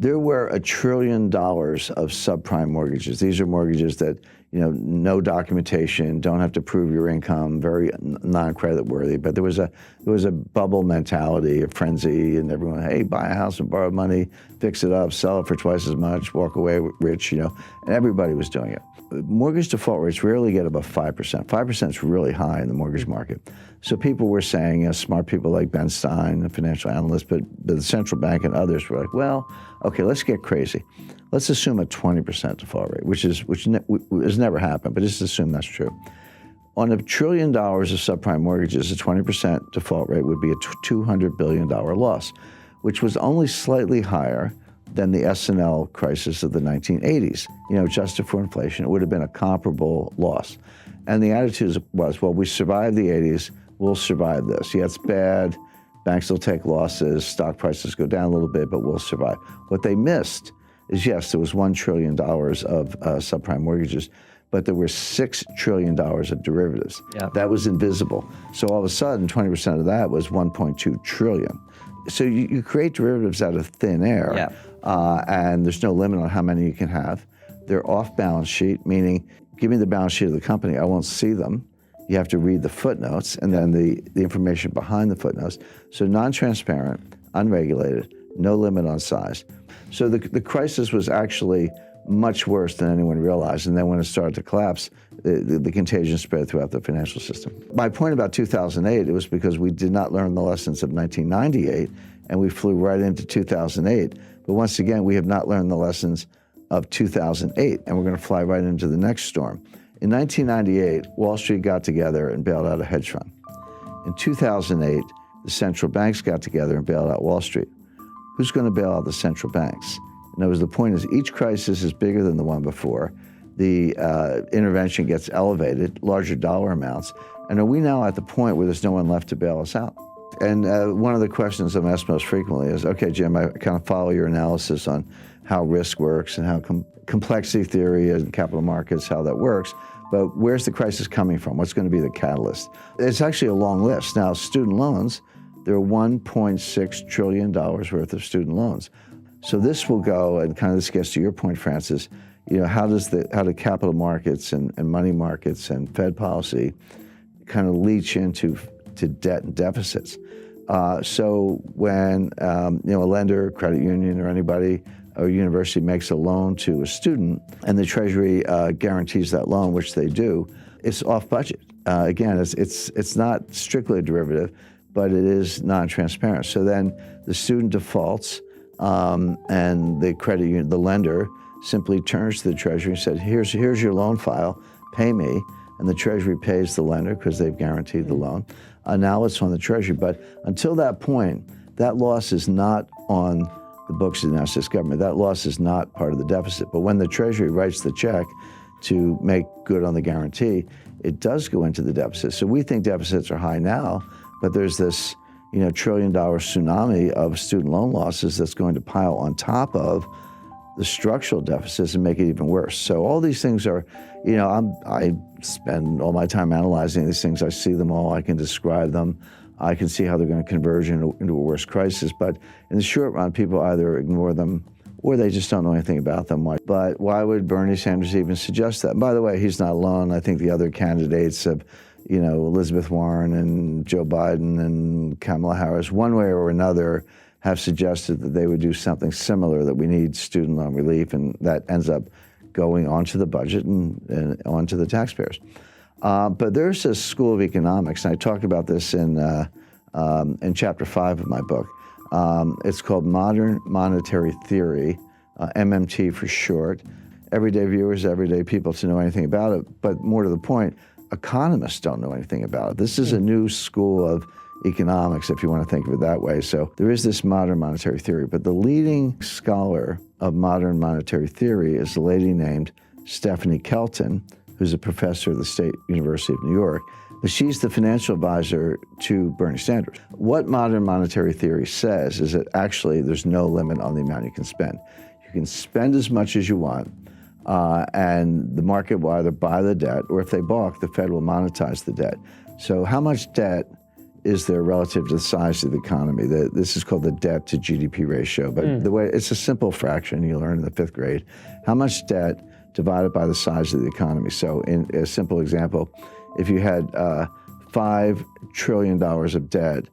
There were $1 trillion of subprime mortgages. These are mortgages that, no documentation, don't have to prove your income, very non-credit worthy. But there was a bubble mentality, a frenzy, and everyone, hey, buy a house and borrow money, fix it up, sell it for twice as much, walk away rich, and everybody was doing it. Mortgage default rates rarely get above 5%. 5% is really high in the mortgage market. So people were saying, smart people like Ben Stein, a financial analyst, but the central bank and others were like, well, okay, let's get crazy. Let's assume a 20% default rate, which has never happened, but just assume that's true. On $1 trillion of subprime mortgages, a 20% default rate would be a $200 billion loss, which was only slightly higher than the S&L crisis of the 1980s. Adjusted for inflation, it would have been a comparable loss. And the attitude was, well, we survived the 80s, we'll survive this. Yeah, it's bad, banks will take losses, stock prices go down a little bit, but we'll survive. What they missed is, yes, there was $1 trillion of subprime mortgages, but there were $6 trillion of derivatives. Yeah. That was invisible. So all of a sudden, 20% of that was $1.2 trillion. So you create derivatives out of thin air, and there's no limit on how many you can have. They're off balance sheet, meaning give me the balance sheet of the company, I won't see them. You have to read the footnotes and then the information behind the footnotes. So non-transparent, unregulated, no limit on size. So the crisis was actually much worse than anyone realized. And then when it started to collapse, the contagion spread throughout the financial system. My point about 2008, it was because we did not learn the lessons of 1998, and we flew right into 2008. But once again, we have not learned the lessons of 2008, and we're going to fly right into the next storm. In 1998, Wall Street got together and bailed out a hedge fund. In 2008, the central banks got together and bailed out Wall Street. Who's going to bail out the central banks? In other words, the point is each crisis is bigger than the one before. The intervention gets elevated, larger dollar amounts. And are we now at the point where there's no one left to bail us out? And one of the questions I'm asked most frequently is, okay, Jim, I kind of follow your analysis on how risk works and how complexity theory and capital markets, how that works. But where's the crisis coming from? What's going to be the catalyst? It's actually a long list. Now, student loans, there are $1.6 trillion worth of student loans. So this will go, and kind of this gets to your point, Francis, how do capital markets and money markets and Fed policy kind of leach into debt and deficits? So when a lender, credit union, or anybody, or university makes a loan to a student, and the Treasury guarantees that loan, which they do, it's off budget. Again, it's not strictly a derivative, but it is non-transparent. So then the student defaults, and the credit union, the lender, simply turns to the Treasury and said, here's your loan file, pay me. And the Treasury pays the lender because they've guaranteed the loan. Now it's on the Treasury. But until that point, that loss is not on the books of the United States government. That loss is not part of the deficit. But when the Treasury writes the check to make good on the guarantee, it does go into the deficit. So we think deficits are high now, but there's this $1 trillion tsunami of student loan losses that's going to pile on top of the structural deficits and make it even worse. So all these things are, I spend all my time analyzing these things. I see them all. I can describe them. I can see how they're going to converge into a worse crisis. But in the short run, people either ignore them or they just don't know anything about them. But why would Bernie Sanders even suggest that? And by the way, he's not alone. I think the other candidates have, Elizabeth Warren and Joe Biden and Kamala Harris, one way or another, have suggested that they would do something similar, that we need student loan relief, and that ends up going onto the budget and onto the taxpayers. But there's a school of economics, and I talk about this in chapter 5 of my book. It's called Modern Monetary Theory, MMT for short. Everyday viewers, everyday people to know anything about it, but more to the point, economists don't know anything about it. This is a new school of economics, if you want to think of it that way. So there is this modern monetary theory, but the leading scholar of modern monetary theory is a lady named Stephanie Kelton, who's a professor at the State University of New York. But she's the financial advisor to Bernie Sanders. What modern monetary theory says is that actually there's no limit on the amount you can spend. You can spend as much as you want, and the market will either buy the debt, or if they balk, the Fed will monetize the debt. So how much debt is there relative to the size of the economy. This is called the debt to GDP ratio, but the way it's a simple fraction you learn in the 5th grade. How much debt divided by the size of the economy? So in a simple example, if you had $5 trillion of debt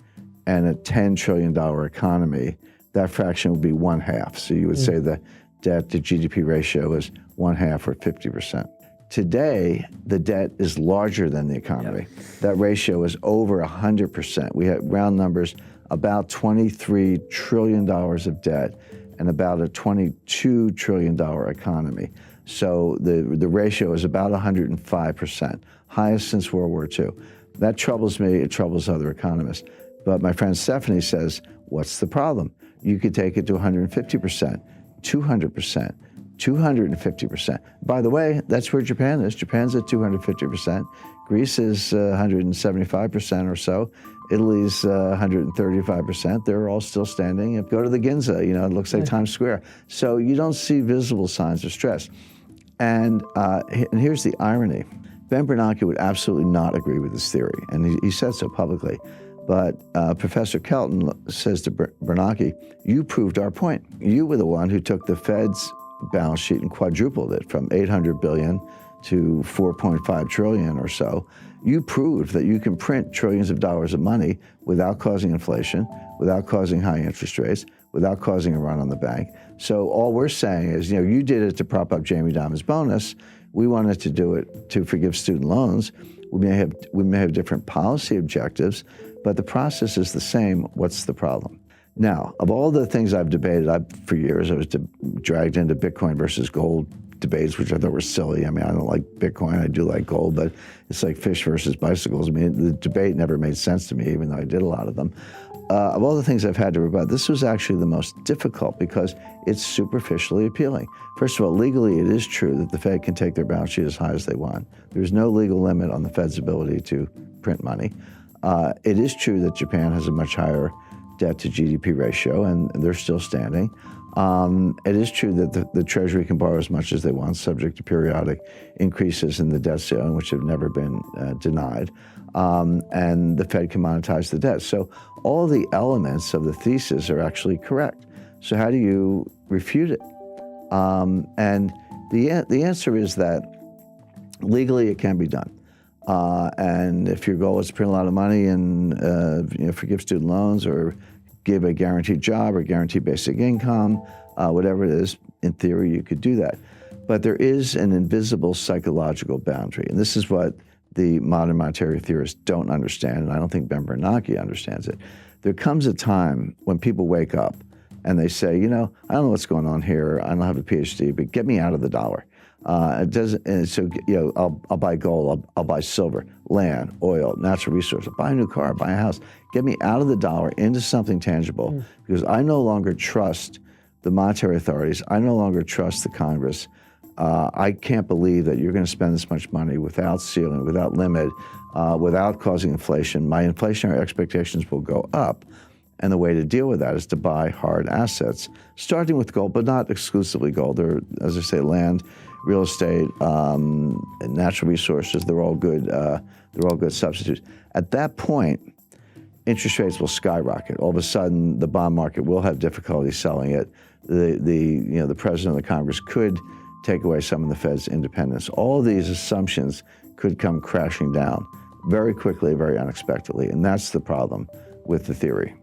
and a $10 trillion economy, that fraction would be 1/2. So you would say the debt to GDP ratio is 1/2 or 50%. Today, the debt is larger than the economy. That ratio is over 100%. We have round numbers, about $23 trillion of debt and about a $22 trillion economy. So the ratio is about 105%, highest since World War II. That troubles me, it troubles other economists. But my friend Stephanie says, what's the problem? You could take it to 150%, 200%, 250%. By the way, that's where Japan is. Japan's at 250%. Greece is 175% or so. Italy's 135%. They're all still standing. Go to the Ginza, you know, it looks like Times Square. So you don't see visible signs of stress. And here's the irony. Ben Bernanke would absolutely not agree with this theory, and he said so publicly. But Professor Kelton says to Bernanke, you proved our point. You were the one who took the Fed's balance sheet and quadrupled it from 800 billion to 4.5 trillion or so. You proved that you can print trillions of dollars of money without causing inflation, without causing high interest rates, without causing a run on the bank. So all we're saying is, you know, you did it to prop up Jamie Dimon's bonus. We wanted to do it to forgive student loans. We may have different policy objectives, but the process is the same. What's the problem? Now, of all the things I've debated, for years I was dragged into Bitcoin versus gold debates, which I thought were silly. I mean, I don't like Bitcoin, I do like gold, but it's like fish versus bicycles. I mean, the debate never made sense to me, even though I did a lot of them. Of all the things I've had to rebut, this was actually the most difficult because it's superficially appealing. First of all, legally, it is true that the Fed can take their balance sheet as high as they want. There's no legal limit on the Fed's ability to print money. It is true that Japan has a much higher debt to GDP ratio, and they're still standing. It is true that the Treasury can borrow as much as they want, subject to periodic increases in the debt ceiling, which have never been denied. And the Fed can monetize the debt. So all the elements of the thesis are actually correct. So how do you refute it? And the answer is that legally it can be done. And if your goal is to print a lot of money and forgive student loans or give a guaranteed job or guaranteed basic income, whatever it is, in theory you could do that. But there is an invisible psychological boundary, and this is what the modern monetary theorists don't understand, and I don't think Ben Bernanke understands it. There comes a time when people wake up and they say, you know, I don't know what's going on here. I don't have a PhD, but get me out of the dollar. It doesn't. And so, you know, I'll buy gold, I'll buy silver, land, oil, natural resources, buy a new car, buy a house. Get me out of the dollar into something tangible, because I no longer trust the monetary authorities. I no longer trust the Congress. I can't believe that you're going to spend this much money without ceiling, without limit, without causing inflation. My inflationary expectations will go up. And the way to deal with that is to buy hard assets, starting with gold, but not exclusively gold. There, as I say, land, real estate, and natural resources. They're all good. They're all good substitutes. At that point, interest rates will skyrocket. All of a sudden, the bond market will have difficulty selling it. The president of the Congress could take away some of the Fed's independence. All of these assumptions could come crashing down very quickly, very unexpectedly, and that's the problem with the theory.